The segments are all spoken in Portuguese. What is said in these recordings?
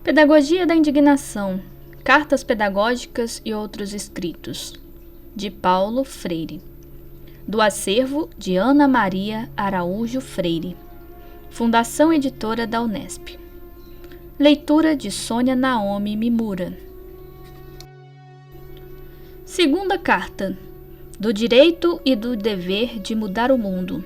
Pedagogia da Indignação, Cartas Pedagógicas e Outros Escritos, de Paulo Freire. Do acervo de Ana Maria Araújo Freire. Fundação Editora da Unesp. Leitura de Sônia Naomi Mimura. Segunda carta. Do direito e do dever de mudar o mundo.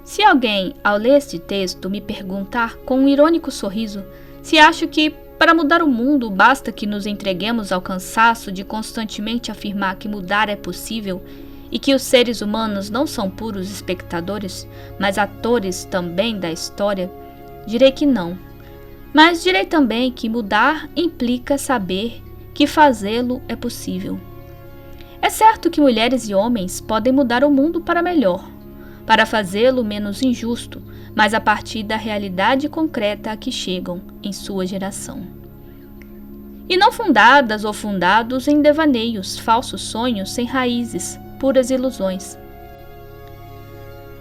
Se alguém, ao ler este texto, me perguntar com um irônico sorriso se acho que, para mudar o mundo, basta que nos entreguemos ao cansaço de constantemente afirmar que mudar é possível e que os seres humanos não são puros espectadores, mas atores também da história, direi que não. Mas direi também que mudar implica saber que fazê-lo é possível. É certo que mulheres e homens podem mudar o mundo para melhor, para fazê-lo menos injusto, mas a partir da realidade concreta a que chegam em sua geração. E não fundadas ou fundados em devaneios, falsos sonhos sem raízes, puras ilusões.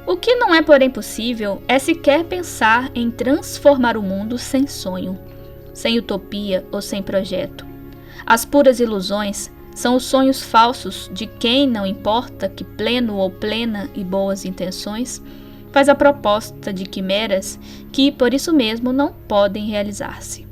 O que não é, porém, possível é sequer pensar em transformar o mundo sem sonho, sem utopia ou sem projeto. As puras ilusões são os sonhos falsos de quem, não importa que pleno ou plena e boas intenções, faz a proposta de quimeras que, por isso mesmo, não podem realizar-se.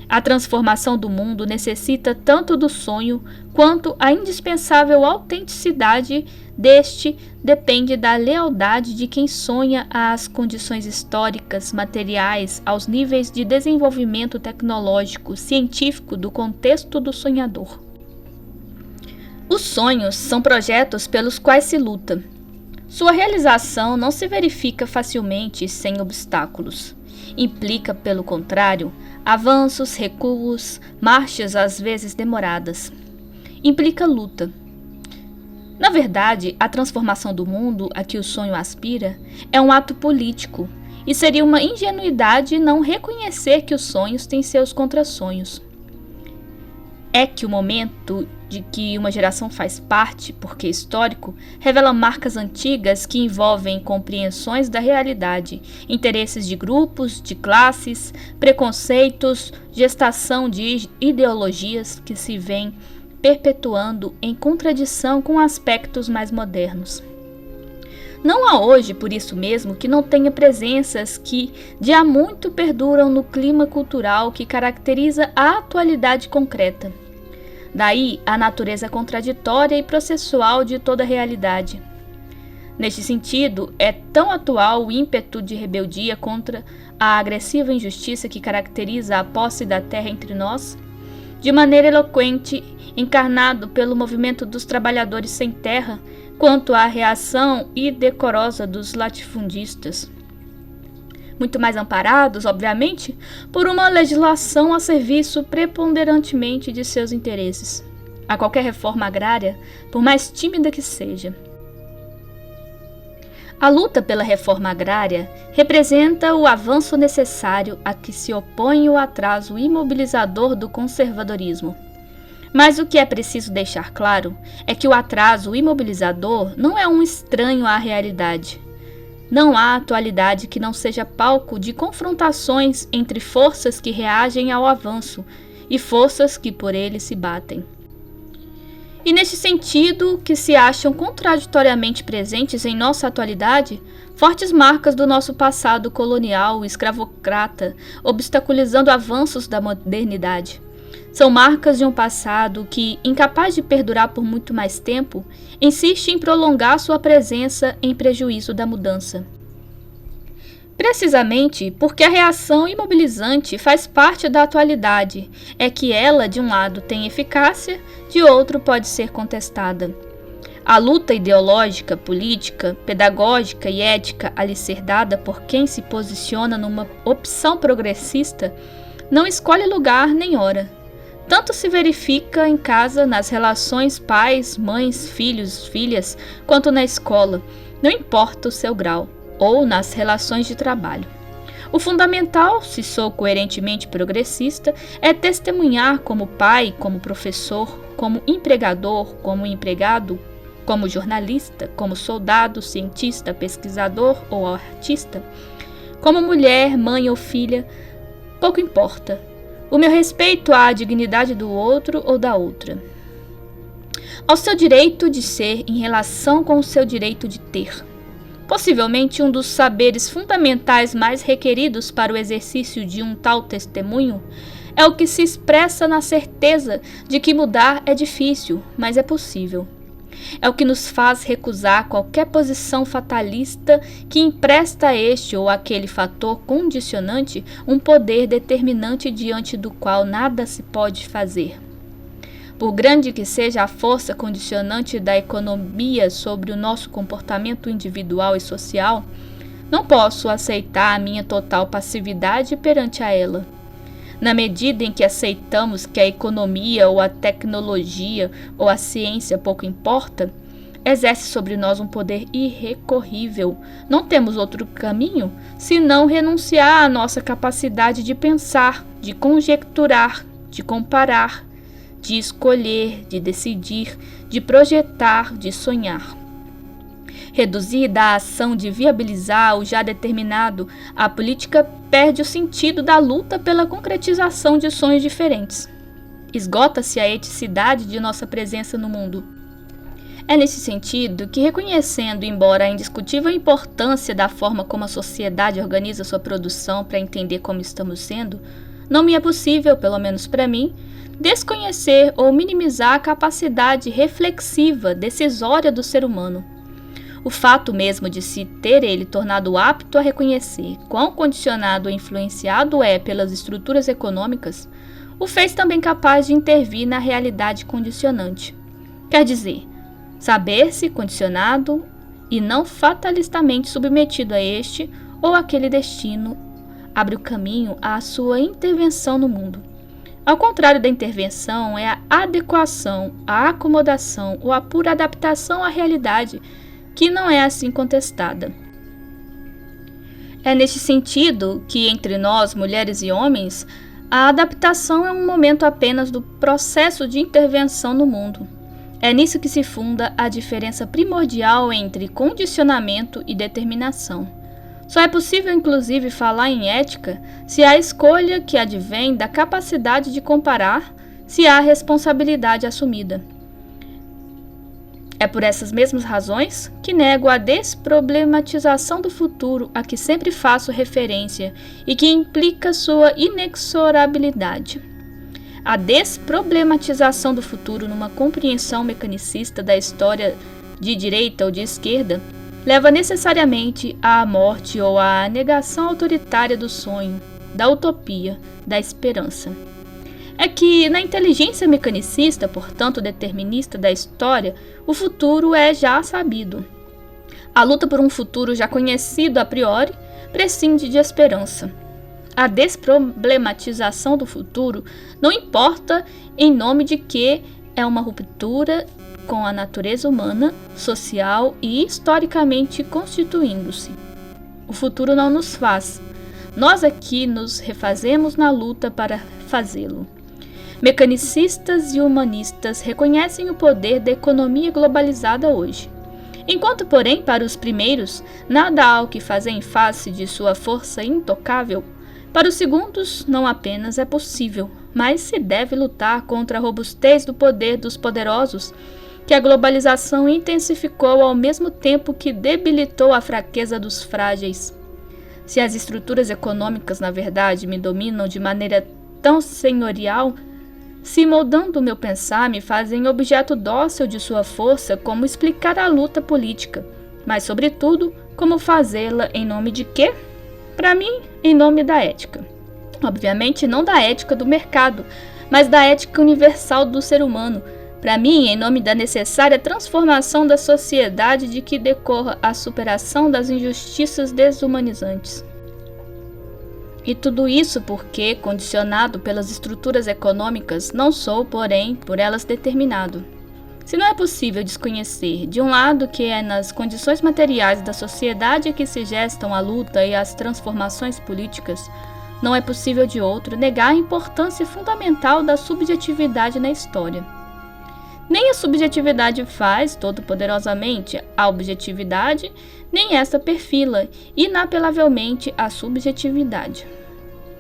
A transformação do mundo necessita tanto do sonho quanto a indispensável autenticidade deste depende da lealdade de quem sonha às condições históricas, materiais, aos níveis de desenvolvimento tecnológico, científico do contexto do sonhador. Os sonhos são projetos pelos quais se luta. Sua realização não se verifica facilmente sem obstáculos. Implica, pelo contrário, avanços, recuos, marchas às vezes demoradas. Implica luta. Na verdade, a transformação do mundo a que o sonho aspira é um ato político, e seria uma ingenuidade não reconhecer que os sonhos têm seus contrassonhos. É que o momento de que uma geração faz parte, porque histórico, revela marcas antigas que envolvem compreensões da realidade, interesses de grupos, de classes, preconceitos, gestação de ideologias que se vêm perpetuando em contradição com aspectos mais modernos. Não há hoje, por isso mesmo, que não tenha presenças que de há muito perduram no clima cultural que caracteriza a atualidade concreta. Daí a natureza contraditória e processual de toda a realidade. Neste sentido, é tão atual o ímpeto de rebeldia contra a agressiva injustiça que caracteriza a posse da terra entre nós, de maneira eloquente, encarnado pelo movimento dos trabalhadores sem terra, quanto à reação indecorosa dos latifundistas. Muito mais amparados, obviamente, por uma legislação a serviço preponderantemente de seus interesses. A qualquer reforma agrária, por mais tímida que seja. A luta pela reforma agrária representa o avanço necessário a que se opõe o atraso imobilizador do conservadorismo. Mas o que é preciso deixar claro é que o atraso imobilizador não é um estranho à realidade. Não há atualidade que não seja palco de confrontações entre forças que reagem ao avanço e forças que por ele se batem. E neste sentido, que se acham contraditoriamente presentes em nossa atualidade, fortes marcas do nosso passado colonial e escravocrata, obstaculizando avanços da modernidade. São marcas de um passado que, incapaz de perdurar por muito mais tempo, insiste em prolongar sua presença em prejuízo da mudança. Precisamente porque a reação imobilizante faz parte da atualidade, é que ela, de um lado, tem eficácia, de outro pode ser contestada. A luta ideológica, política, pedagógica e ética a lhe ser dada por quem se posiciona numa opção progressista não escolhe lugar nem hora. Tanto se verifica em casa, nas relações pais, mães, filhos, filhas, quanto na escola, não importa o seu grau, ou nas relações de trabalho. O fundamental, se sou coerentemente progressista, é testemunhar como pai, como professor, como empregador, como empregado, como jornalista, como soldado, cientista, pesquisador ou artista, como mulher, mãe ou filha, pouco importa. o meu respeito à dignidade do outro ou da outra, ao seu direito de ser em relação com o seu direito de ter. Possivelmente um dos saberes fundamentais mais requeridos para o exercício de um tal testemunho é o que se expressa na certeza de que mudar é difícil, mas é possível. É o que nos faz recusar qualquer posição fatalista que empresta a este ou aquele fator condicionante um poder determinante diante do qual nada se pode fazer. Por grande que seja a força condicionante da economia sobre o nosso comportamento individual e social, não posso aceitar a minha total passividade perante a ela. Na medida em que aceitamos que a economia ou a tecnologia ou a ciência, pouco importa, exerce sobre nós um poder irrecorrível, não temos outro caminho senão renunciar à nossa capacidade de pensar, de conjecturar, de comparar, de escolher, de decidir, de projetar, de sonhar. Reduzida à ação de viabilizar o já determinado, a política perde o sentido da luta pela concretização de sonhos diferentes. Esgota-se a eticidade de nossa presença no mundo. É nesse sentido que, reconhecendo, embora a indiscutível importância da forma como a sociedade organiza sua produção para entender como estamos sendo, não me é possível, pelo menos para mim, desconhecer ou minimizar a capacidade reflexiva, decisória do ser humano. O fato mesmo de se ter ele tornado apto a reconhecer quão condicionado ou influenciado é pelas estruturas econômicas, o fez também capaz de intervir na realidade condicionante. Quer dizer, saber-se condicionado e não fatalistamente submetido a este ou aquele destino abre o caminho à sua intervenção no mundo. Ao contrário da intervenção, é a adequação, a acomodação ou a pura adaptação à realidade que não é assim contestada. É neste sentido que, entre nós, mulheres e homens, a adaptação é um momento apenas do processo de intervenção no mundo. É nisso que se funda a diferença primordial entre condicionamento e determinação. Só é possível, inclusive, falar em ética se há a escolha que advém da capacidade de comparar, se há responsabilidade assumida. É por essas mesmas razões que nego a desproblematização do futuro a que sempre faço referência e que implica sua inexorabilidade. A desproblematização do futuro numa compreensão mecanicista da história de direita ou de esquerda leva necessariamente à morte ou à negação autoritária do sonho, da utopia, da esperança. É que, na inteligência mecanicista, portanto determinista da história, o futuro é já sabido. A luta por um futuro já conhecido a priori prescinde de esperança. A desproblematização do futuro não importa em nome de que é uma ruptura com a natureza humana, social e historicamente constituindo-se. O futuro não nos faz. Nós aqui nos refazemos na luta para fazê-lo. Mecanicistas e humanistas reconhecem o poder da economia globalizada hoje. Enquanto, porém, para os primeiros, nada há o que fazer em face de sua força intocável, para os segundos não apenas é possível, mas se deve lutar contra a robustez do poder dos poderosos, que a globalização intensificou ao mesmo tempo que debilitou a fraqueza dos frágeis. Se as estruturas econômicas, na verdade, me dominam de maneira tão senhorial, se moldando o meu pensar, me fazem objeto dócil de sua força, como explicar a luta política, mas, sobretudo, como fazê-la em nome de quê? Para mim, em nome da ética. Obviamente, não da ética do mercado, mas da ética universal do ser humano. Para mim, em nome da necessária transformação da sociedade de que decorra a superação das injustiças desumanizantes. E tudo isso porque, condicionado pelas estruturas econômicas, não sou, porém, por elas determinado. Se não é possível desconhecer, de um lado, que é nas condições materiais da sociedade que se gestam a luta e as transformações políticas, não é possível, de outro, negar a importância fundamental da subjetividade na história. Nem a subjetividade faz, todo-poderosamente, a objetividade, nem esta perfila, inapelavelmente, a subjetividade.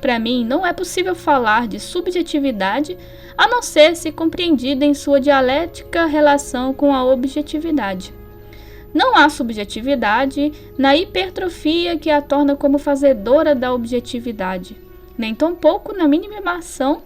Para mim, não é possível falar de subjetividade a não ser se compreendida em sua dialética relação com a objetividade. Não há subjetividade na hipertrofia que a torna como fazedora da objetividade, nem tampouco na minimação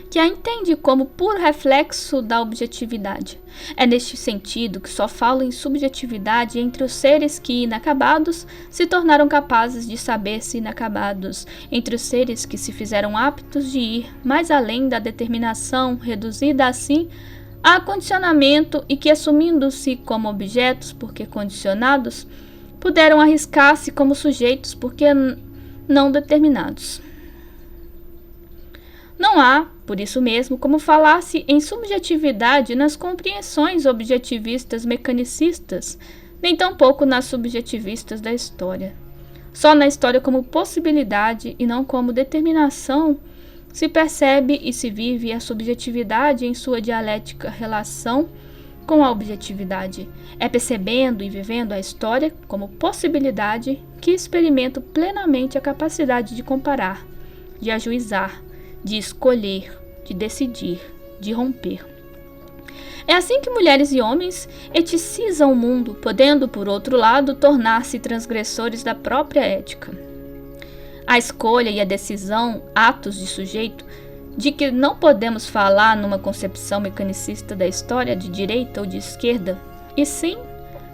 que a entende como puro reflexo da objetividade. É neste sentido que só falo em subjetividade entre os seres que, inacabados, se tornaram capazes de saber-se inacabados, entre os seres que se fizeram aptos de ir mais além da determinação, reduzida assim a condicionamento, e que, assumindo-se como objetos porque condicionados, puderam arriscar-se como sujeitos porque não determinados. Não há, por isso mesmo, como falar-se em subjetividade nas compreensões objetivistas mecanicistas, nem tampouco nas subjetivistas da história. Só na história como possibilidade e não como determinação se percebe e se vive a subjetividade em sua dialética relação com a objetividade. É percebendo e vivendo a história como possibilidade que experimento plenamente a capacidade de comparar, de ajuizar, de escolher, de decidir, de romper. É assim que mulheres e homens eticizam o mundo, podendo, por outro lado, tornar-se transgressores da própria ética. A escolha e a decisão, atos de sujeito, de que não podemos falar numa concepção mecanicista da história de direita ou de esquerda, e sim,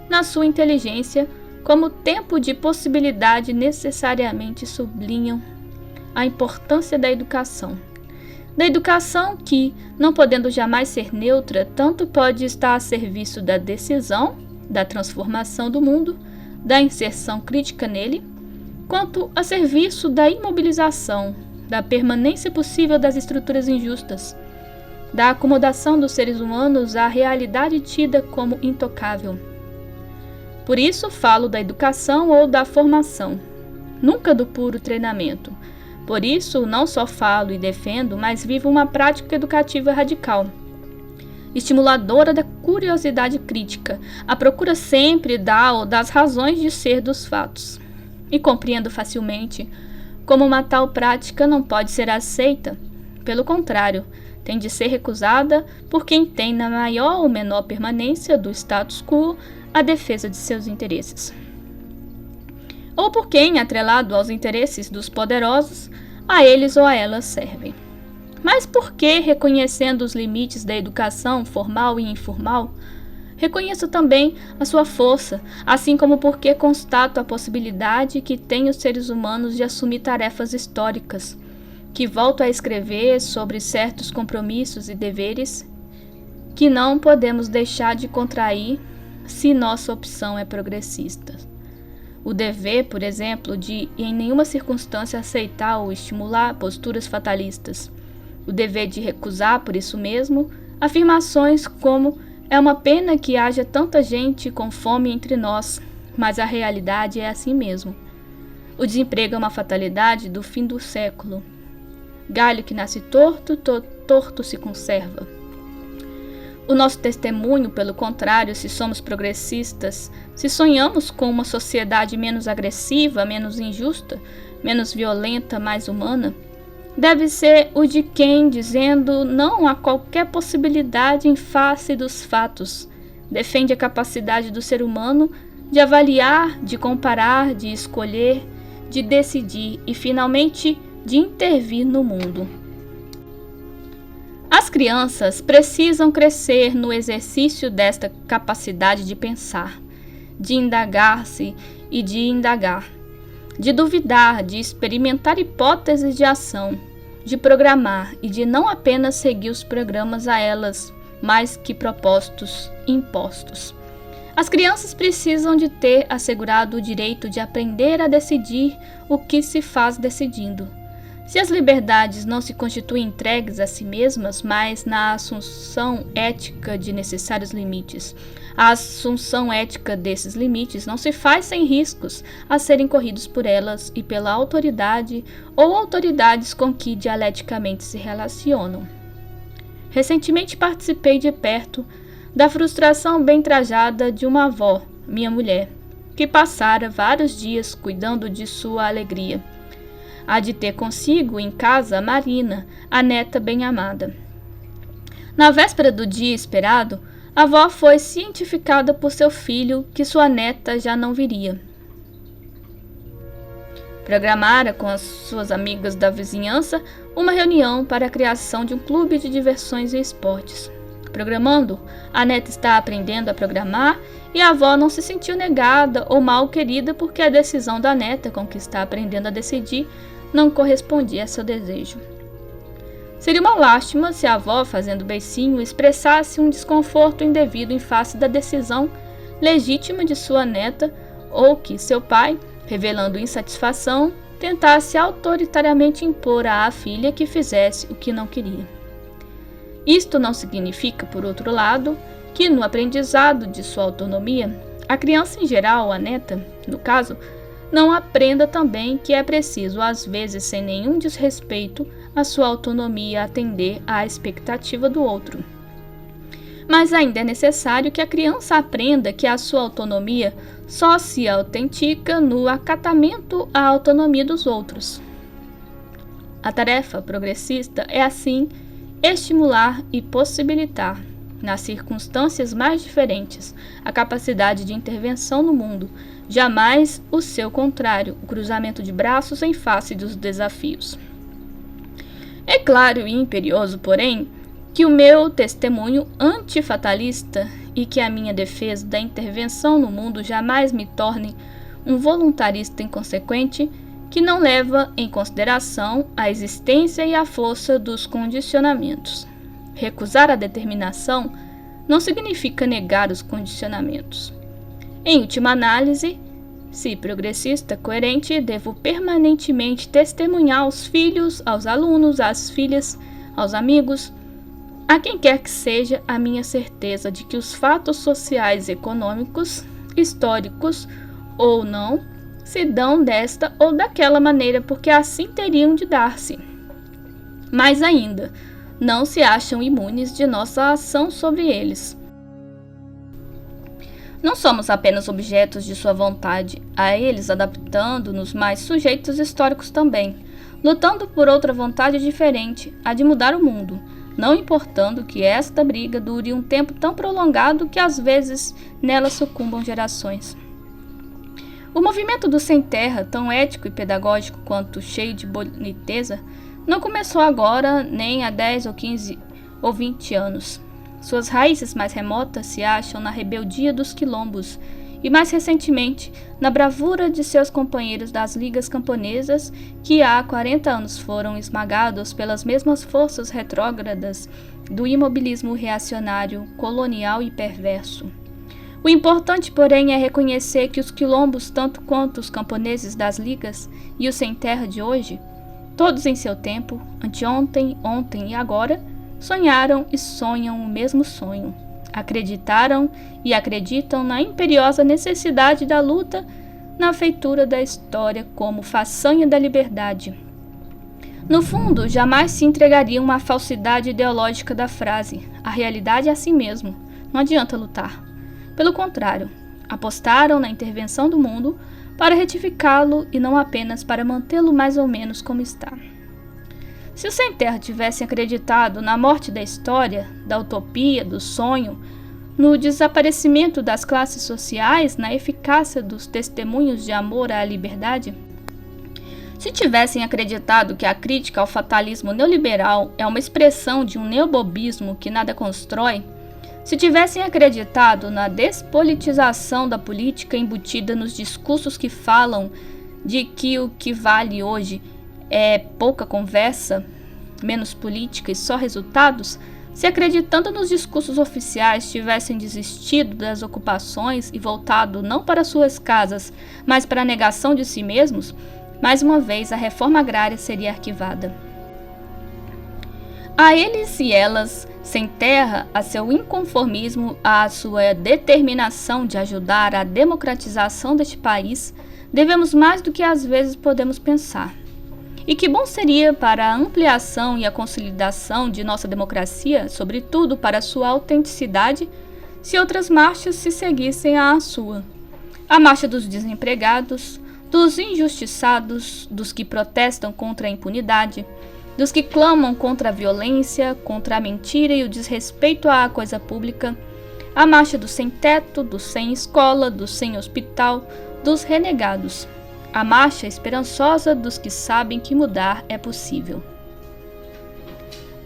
na sua inteligência, como tempo de possibilidade necessariamente sublinham a importância da educação. Da educação que, não podendo jamais ser neutra, tanto pode estar a serviço da decisão, da transformação do mundo, da inserção crítica nele, quanto a serviço da imobilização, da permanência possível das estruturas injustas, da acomodação dos seres humanos à realidade tida como intocável. Por isso falo da educação ou da formação, nunca do puro treinamento. Por isso, não só falo e defendo, mas vivo uma prática educativa radical, estimuladora da curiosidade crítica, à procura sempre da ou das razões de ser dos fatos. E compreendo facilmente como uma tal prática não pode ser aceita. Pelo contrário, tem de ser recusada por quem tem na maior ou menor permanência do status quo a defesa de seus interesses. Ou por quem, atrelado aos interesses dos poderosos, a eles ou a elas servem. Mas por que, reconhecendo os limites da educação formal e informal, reconheço também a sua força, assim como porque constato a possibilidade que têm os seres humanos de assumir tarefas históricas, que volto a escrever sobre certos compromissos e deveres que não podemos deixar de contrair se nossa opção é progressista. O dever, por exemplo, de em nenhuma circunstância aceitar ou estimular posturas fatalistas. O dever de recusar, por isso mesmo, afirmações como é uma pena que haja tanta gente com fome entre nós, mas a realidade é assim mesmo. O desemprego é uma fatalidade do fim do século. Galho que nasce torto, torto se conserva. O nosso testemunho, pelo contrário, se somos progressistas, se sonhamos com uma sociedade menos agressiva, menos injusta, menos violenta, mais humana, deve ser o de quem, dizendo não a qualquer possibilidade em face dos fatos, defende a capacidade do ser humano de avaliar, de comparar, de escolher, de decidir e, finalmente, de intervir no mundo. As crianças precisam crescer no exercício desta capacidade de pensar, de indagar-se e de indagar, de duvidar, de experimentar hipóteses de ação, de programar e de não apenas seguir os programas a elas, mais que propostos, impostos. As crianças precisam de ter assegurado o direito de aprender a decidir o que se faz decidindo. Se as liberdades não se constituem entregues a si mesmas, mas na assunção ética de necessários limites, a assunção ética desses limites não se faz sem riscos a serem corridos por elas e pela autoridade ou autoridades com que dialeticamente se relacionam. Recentemente participei de perto da frustração bem trajada de uma avó, minha mulher, que passara vários dias cuidando de sua alegria. há de ter consigo em casa Marina, a neta bem-amada. Na véspera do dia esperado, a avó foi cientificada por seu filho que sua neta já não viria. Programara com as suas amigas da vizinhança uma reunião para a criação de um clube de diversões e esportes. Programando, a neta está aprendendo a programar e a avó não se sentiu negada ou mal querida porque a decisão da neta com que está aprendendo a decidir não correspondia a seu desejo. Seria uma lástima se a avó, fazendo beicinho, expressasse um desconforto indevido em face da decisão legítima de sua neta ou que seu pai, revelando insatisfação, tentasse autoritariamente impor à filha que fizesse o que não queria. Isto não significa, por outro lado, que no aprendizado de sua autonomia, a criança em geral, a neta, no caso, não aprenda também que é preciso, às vezes sem nenhum desrespeito, a sua autonomia atender à expectativa do outro. Mas ainda é necessário que a criança aprenda que a sua autonomia só se autentica no acatamento à autonomia dos outros. A tarefa progressista é, assim, estimular e possibilitar, nas circunstâncias mais diferentes, a capacidade de intervenção no mundo, jamais o seu contrário, o cruzamento de braços em face dos desafios. É claro e imperioso, porém, que o meu testemunho antifatalista e que a minha defesa da intervenção no mundo jamais me torne um voluntarista inconsequente que não leva em consideração a existência e a força dos condicionamentos. Recusar a determinação não significa negar os condicionamentos. Em última análise, se progressista coerente, devo permanentemente testemunhar aos filhos, aos alunos, às filhas, aos amigos, a quem quer que seja, a minha certeza de que os fatos sociais, econômicos, históricos ou não, se dão desta ou daquela maneira porque assim teriam de dar-se. Mais ainda, não se acham imunes de nossa ação sobre eles. Não somos apenas objetos de sua vontade, a eles adaptando-nos mais sujeitos históricos também, lutando por outra vontade diferente, a de mudar o mundo, não importando que esta briga dure um tempo tão prolongado que às vezes nela sucumbam gerações. O movimento do Sem Terra, tão ético e pedagógico quanto cheio de boniteza, não começou agora nem há 10 ou 15 ou 20 anos. Suas raízes mais remotas se acham na rebeldia dos quilombos e, mais recentemente, na bravura de seus companheiros das ligas camponesas que há 40 anos foram esmagados pelas mesmas forças retrógradas do imobilismo reacionário, colonial e perverso. O importante, porém, é reconhecer que os quilombos, tanto quanto os camponeses das ligas e os sem terra de hoje, todos em seu tempo, anteontem, ontem e agora, sonharam e sonham o mesmo sonho. Acreditaram e acreditam na imperiosa necessidade da luta, na feitura da história como façanha da liberdade. No fundo, jamais se entregariam à falsidade ideológica da frase: a realidade é assim mesmo, não adianta lutar. Pelo contrário, apostaram na intervenção do mundo para retificá-lo e não apenas para mantê-lo mais ou menos como está. Se os sem terra tivessem acreditado na morte da história, da utopia, do sonho, no desaparecimento das classes sociais, na eficácia dos testemunhos de amor à liberdade, se tivessem acreditado que a crítica ao fatalismo neoliberal é uma expressão de um neobobismo que nada constrói, se tivessem acreditado na despolitização da política embutida nos discursos que falam de que o que vale hoje é pouca conversa, menos política e só resultados, se acreditando nos discursos oficiais tivessem desistido das ocupações e voltado não para suas casas, mas para a negação de si mesmos, mais uma vez a reforma agrária seria arquivada. A eles e elas, sem terra, a seu inconformismo, a sua determinação de ajudar a democratização deste país, devemos mais do que às vezes podemos pensar. E que bom seria para a ampliação e a consolidação de nossa democracia, sobretudo para sua autenticidade, se outras marchas se seguissem à sua. A marcha dos desempregados, dos injustiçados, dos que protestam contra a impunidade, dos que clamam contra a violência, contra a mentira e o desrespeito à coisa pública, a marcha dos sem-teto, dos sem escola, dos sem hospital, dos renegados, a marcha esperançosa dos que sabem que mudar é possível.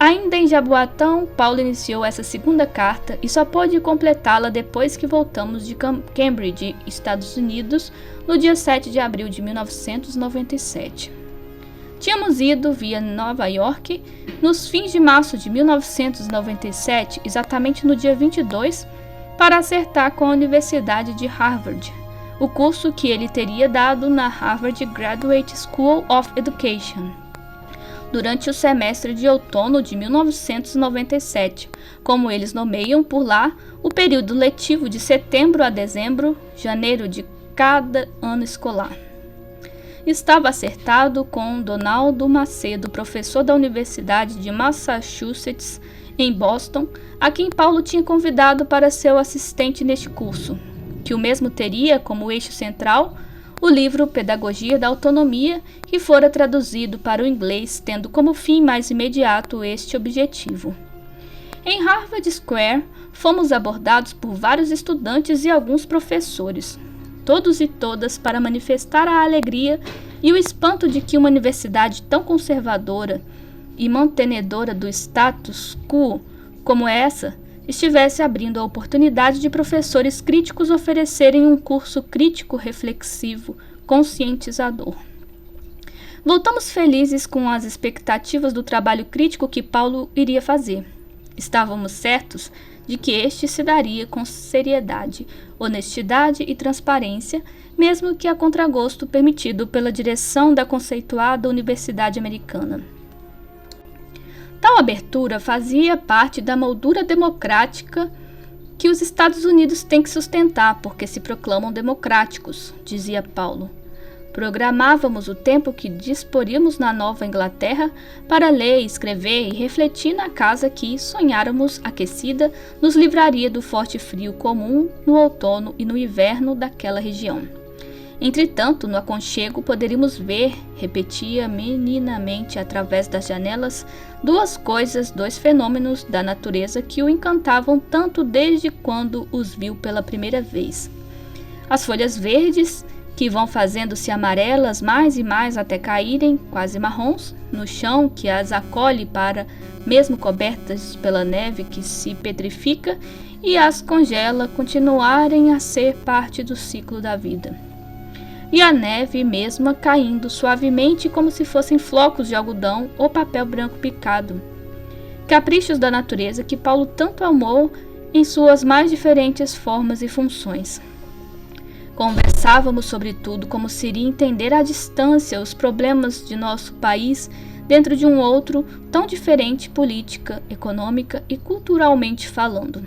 Ainda em Jaboatão, Paulo iniciou essa segunda carta e só pôde completá-la depois que voltamos de Cambridge, Estados Unidos, no dia 7 de abril de 1997. Tínhamos ido via Nova York nos fins de março de 1997, exatamente no dia 22, para acertar com a Universidade de Harvard, o curso que ele teria dado na Harvard Graduate School of Education, durante o semestre de outono de 1997, como eles nomeiam por lá o período letivo de setembro a dezembro, janeiro de cada ano escolar. Estava acertado com Donaldo Macedo, professor da Universidade de Massachusetts, em Boston, a quem Paulo tinha convidado para ser o assistente neste curso, que o mesmo teria como eixo central o livro Pedagogia da Autonomia, que fora traduzido para o inglês, tendo como fim mais imediato este objetivo. Em Harvard Square, fomos abordados por vários estudantes e alguns professores, todos e todas para manifestar a alegria e o espanto de que uma universidade tão conservadora e mantenedora do status quo como essa estivesse abrindo a oportunidade de professores críticos oferecerem um curso crítico reflexivo, conscientizador. Voltamos felizes com as expectativas do trabalho crítico que Paulo iria fazer. Estávamos certos de que este se daria com seriedade, honestidade e transparência, mesmo que a contragosto permitido pela direção da conceituada Universidade Americana. Tal abertura fazia parte da moldura democrática que os Estados Unidos têm que sustentar, porque se proclamam democráticos, dizia Paulo. Programávamos o tempo que disporíamos na Nova Inglaterra para ler, escrever e refletir na casa que, sonháramos aquecida, nos livraria do forte frio comum no outono e no inverno daquela região. Entretanto, no aconchego poderíamos ver, repetia meninamente através das janelas, dois fenômenos da natureza que o encantavam tanto desde quando os viu pela primeira vez. As folhas verdes, que vão fazendo-se amarelas mais e mais até caírem, quase marrons, no chão que as acolhe para, mesmo cobertas pela neve que se petrifica e as congela, continuarem a ser parte do ciclo da vida. E a neve mesma caindo suavemente como se fossem flocos de algodão ou papel branco picado. Caprichos da natureza que Paulo tanto amou em suas mais diferentes formas e funções. Conversávamos sobre tudo como seria entender à distância os problemas de nosso país dentro de um outro tão diferente política, econômica e culturalmente falando.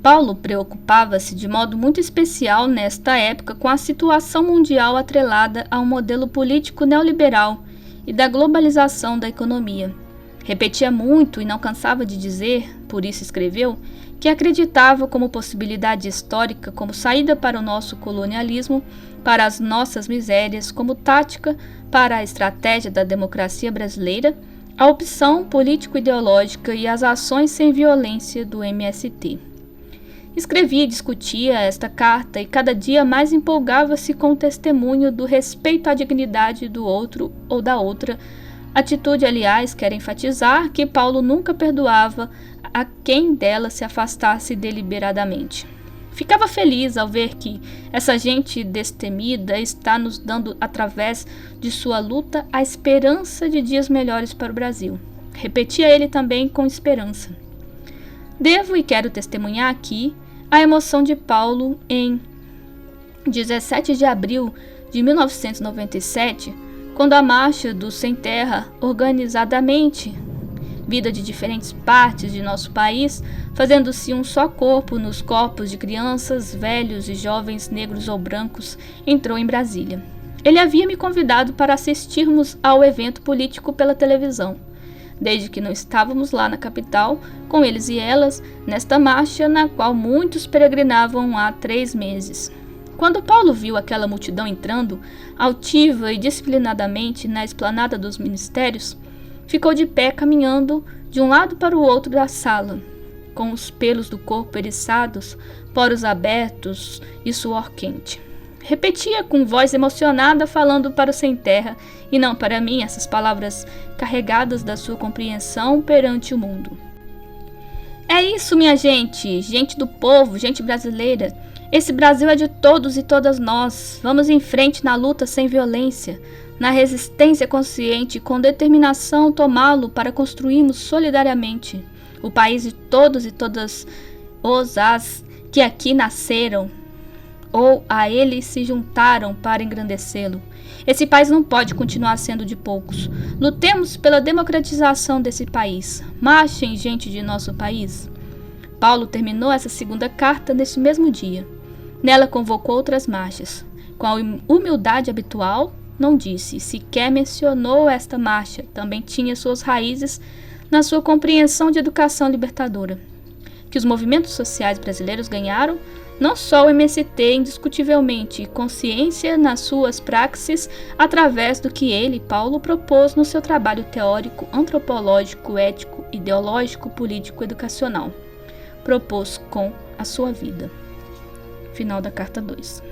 Paulo preocupava-se de modo muito especial nesta época com a situação mundial atrelada a um modelo político neoliberal e da globalização da economia. Repetia muito e não cansava de dizer, por isso escreveu, que acreditava como possibilidade histórica, como saída para o nosso colonialismo, para as nossas misérias, como tática para a estratégia da democracia brasileira, a opção político-ideológica e as ações sem violência do MST. Escrevia e discutia esta carta e cada dia mais empolgava-se com o testemunho do respeito à dignidade do outro ou da outra, atitude, aliás, quer enfatizar que Paulo nunca perdoava a quem dela se afastasse deliberadamente. Ficava feliz ao ver que essa gente destemida está nos dando, através de sua luta, a esperança de dias melhores para o Brasil. Repetia ele também com esperança. Devo e quero testemunhar aqui a emoção de Paulo em 17 de abril de 1997, quando a marcha do Sem Terra, organizadamente, vida de diferentes partes de nosso país, fazendo-se um só corpo nos corpos de crianças, velhos e jovens negros ou brancos, entrou em Brasília. Ele havia me convidado para assistirmos ao evento político pela televisão, desde que não estávamos lá na capital, com eles e elas, nesta marcha na qual muitos peregrinavam há 3 meses. Quando Paulo viu aquela multidão entrando, altiva e disciplinadamente, na esplanada dos ministérios, ficou de pé caminhando de um lado para o outro da sala, com os pelos do corpo eriçados, poros abertos e suor quente. Repetia com voz emocionada, falando para o sem-terra e não para mim, essas palavras carregadas da sua compreensão perante o mundo. É isso, minha gente, gente do povo, gente brasileira. Esse Brasil é de todos e todas nós. Vamos em frente na luta sem violência, na resistência consciente e com determinação tomá-lo para construirmos solidariamente o país de todos e todas as que aqui nasceram ou a ele se juntaram para engrandecê-lo. Esse país não pode continuar sendo de poucos. Lutemos pela democratização desse país. Marchem, gente de nosso país. Paulo terminou essa segunda carta nesse mesmo dia. Nela convocou outras marchas. Com a humildade habitual, não disse, sequer mencionou esta marcha. Também tinha suas raízes na sua compreensão de educação libertadora. Que os movimentos sociais brasileiros ganharam não só o MST indiscutivelmente, consciência nas suas praxis através do que ele, Paulo, propôs no seu trabalho teórico, antropológico, ético, ideológico, político, educacional. Propôs com a sua vida. Final da carta 2.